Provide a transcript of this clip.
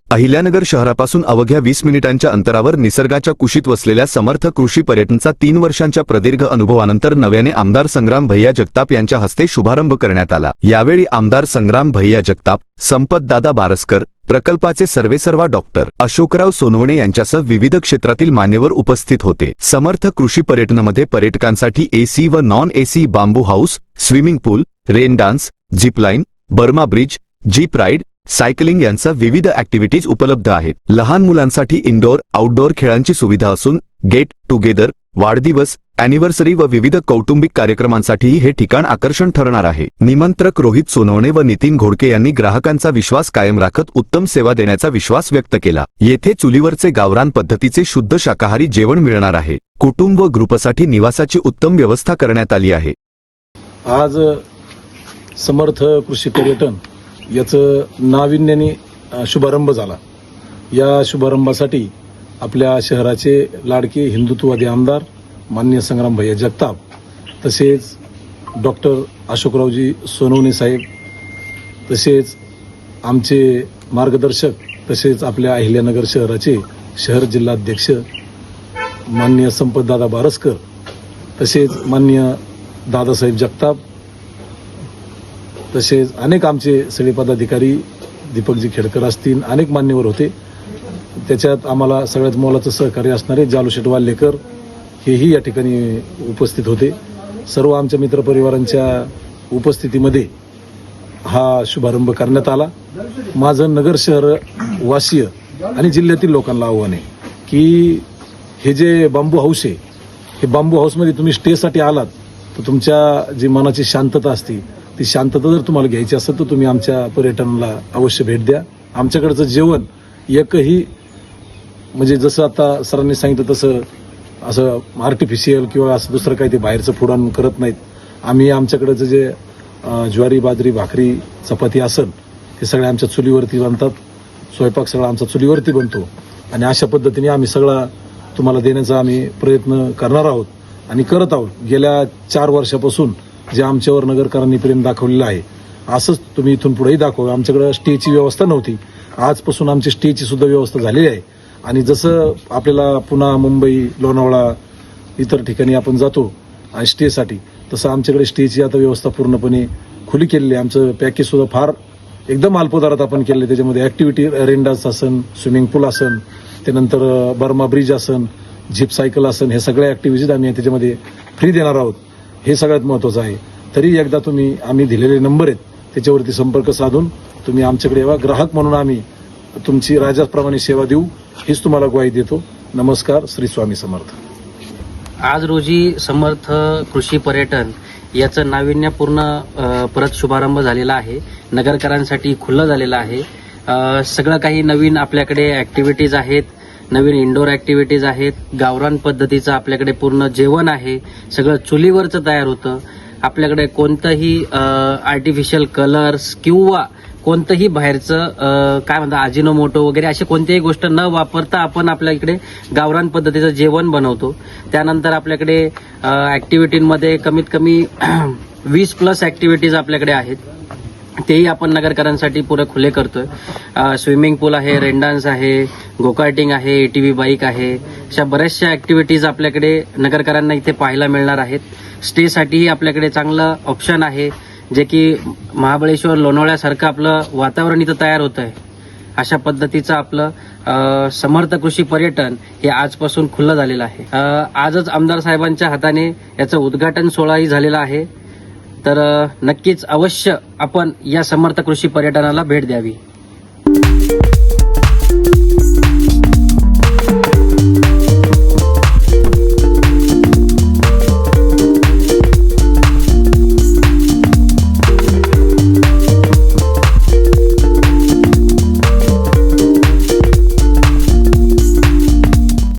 अहिल्यानगर शहरापासून अवघ्या 20 मिनिटांच्या अंतरावर निसर्गाच्या कुशीत वसलेल्या समर्थ कृषी पर्यटनचा 3 वर्षांच्या प्रदीर्घ अनुभवानंतर नव्याने आमदार संग्राम भैया जगताप यांच्या हस्ते शुभारंभ करण्यात आला। यावेळी आमदार संग्राम भैया जगताप, संपतदादा बारसकर, प्रकल्पाचे सर्वेसर्वा डॉक्टर अशोकराव सोनवणे यांच्यासह विविध क्षेत्रातील मान्यवर उपस्थित होते। समर्थ कृषी पर्यटनामध्ये पर्यटकांसाठी एसी व non AC bamboo house, swimming pool, rain dance, zipline, Burma bridge, jeep ride, cycling यांचा विविध ऍक्टिव्हिटीज उपलब्ध आहेत। लहान मुलांसाठी इनडोअर आउटडोअर खेळांची सुविधा असून गेट टुगेदर, वाढदिवस, अॅनिव्हर्सरी व विविध कौटुंबिक कार्यक्रमांसाठीही हे ठिकाण आकर्षण ठरणार आहे। निमंत्रक रोहित सोनवणे व नितीन घोडके यांनी ग्राहकांचा विश्वास कायम राखत उत्तम सेवा देण्याचा विश्वास व्यक्त केला। येथे चुलीवरचे गावरान पद्धतीचे शुद्ध शाकाहारी जेवण मिळणार आहे। कुटुंब व ग्रुपसाठी निवासाची उत्तम व्यवस्था करण्यात आली आहे। आज समर्थ कृषी पर्यटन याचं नाविन्याने शुभारंभ झाला। या शुभारंभासाठी आपल्या शहराचे लाडके हिंदुत्ववादी आमदार माननीय संग्राम भैया जगताप, तसेच डॉक्टर अशोकरावजी सोनवणे साहेब, तसेच आमचे मार्गदर्शक, तसेच आपल्या अहिल्यानगर शहराचे शहर जिल्हाध्यक्ष माननीय संपतदादा बारसकर, तसेच माननीय दादासाहेब जगताप, तसेच अनेक आमचे सगळे पदाधिकारी, दीपकजी खेडकर असतील, अनेक मान्यवर होते। त्याच्यात आम्हाला सगळ्यात मोलाचं सहकार्य असणारे जालूशेठ वाल्लेकर हेही या ठिकाणी उपस्थित होते। सर्व आमच्या मित्रपरिवारांच्या उपस्थितीमध्ये हा शुभारंभ करण्यात आला। माझं नगर शहर वासीय आणि जिल्ह्यातील लोकांना आव्हान आहे की हे जे बांबू हाऊस आहे, हे बांबू हाऊसमध्ये तुम्ही स्टेसाठी आलात तर तुमच्या जी मनाची शांतता असते ती शांतता जर तुम्हाला घ्यायची असेल तर तुम्ही आमच्या पर्यटनाला अवश्य भेट द्या। आमच्याकडचं जेवण एकही म्हणजे जसं आता सरांनी सांगितलं तसं असं आर्टिफिशियल किंवा असं दुसरं काही ते बाहेरचं फूड आणून करत नाहीत। आम्ही आमच्याकडचं जे ज्वारी, बाजरी, भाकरी, चपाती असेल ते सगळे आमच्या चुलीवरती बनतात। स्वयंपाक सगळा आमचा चुलीवरती बनतो आणि अशा पद्धतीने आम्ही सगळा तुम्हाला देण्याचा आम्ही प्रयत्न करणार आहोत आणि करत आहोत। गेल्या 4 वर्षापासून जे आमच्यावर नगरकरांनी प्रेम दाखवलेलं आहे असंच तुम्ही इथून पुढेही दाखवा। आमच्याकडे स्टेची व्यवस्था नव्हती, आजपासून आमची स्टेची सुद्धा व्यवस्था झालेली आहे आणि जसं आपल्याला पुन्हा मुंबई, लोणावळा इतर ठिकाणी आपण जातो आणि स्टेसाठी, तसं आमच्याकडे स्टेची आता व्यवस्था पूर्णपणे खुली केलेली आहे। आमचं पॅकेज सुद्धा फार एकदम अल्पदरात आपण केलं आहे। त्याच्यामध्ये ॲक्टिव्हिटी रेन डान्स असन, स्विमिंग पूल असन, त्यानंतर बर्मा ब्रिज असन, झिप सायकल असन, हे सगळ्या ॲक्टिव्हिटीज आम्ही त्याच्यामध्ये फ्री देणार आहोत। हे सगळ्यात महत्त्वाचं आहे। तरी एकदा तुम्ही आम्ही दिलेले नंबर आहेत त्याच्यावरती संपर्क साधून तुम्ही आमच्याकडे यावा। ग्राहक म्हणून आम्ही तुमची राजाप्रमाणे सेवा देऊ हीच तुम्हाला ग्वाही देतो। नमस्कार, श्री स्वामी समर्थ। आज रोजी समर्थ कृषी पर्यटन याचं नाविन्यपूर्ण परत शुभारंभ झालेला आहे। नगरकरांसाठी खुलं झालेलं आहे। सगळं काही नवीन आपल्याकडे ॲक्टिव्हिटीज आहेत, नवीन इंडोर ॲक्टिव्हिटीज आहेत, गावरान पद्धतीचं आपल्याकडे पूर्ण जेवण आहे, सगळं चुलीवरचं तयार होतं। आपल्याकडे कोणतंही आर्टिफिशियल कलर्स किंवा कोणतंही बाहेरचं काय म्हणतात अजिनोमोटो वगैरे अशी कोणतीही गोष्ट न वापरता आपण आपल्या इकडे गावरान पद्धतीचं जेवण बनवतो। त्यानंतर आपल्याकडे ॲक्टिव्हिटींमध्ये कमीत कमी 20+ ॲक्टिव्हिटीज आपल्याकडे आहेत, तेही आपण नगरकरांसाठी पुरे खुले करतोय। स्विमिंग पूल आहे, रेन डान्स आहे, गोकार्टिंग आहे, ATV बाईक आहे, अशा बऱ्याचशा ॲक्टिव्हिटीज आपल्याकडे नगरकरांना इथे पाहायला मिळणार आहेत। स्टेसाठीही आपल्याकडे चांगलं ऑप्शन आहे, जे की महाबळेश्वर, लोणावळ्यासारखं आपलं वातावरण इथं तयार होतं आहे। अशा पद्धतीचं आपलं समर्थ कृषी पर्यटन हे आजपासून खुलं झालेलं आहे। आजच आमदार साहेबांच्या हाताने याचं उद्घाटन सोहळाही झालेला आहे। तर नक्कीच अवश्य आपण या समर्थ कृषी पर्यटनाला भेट द्यावी।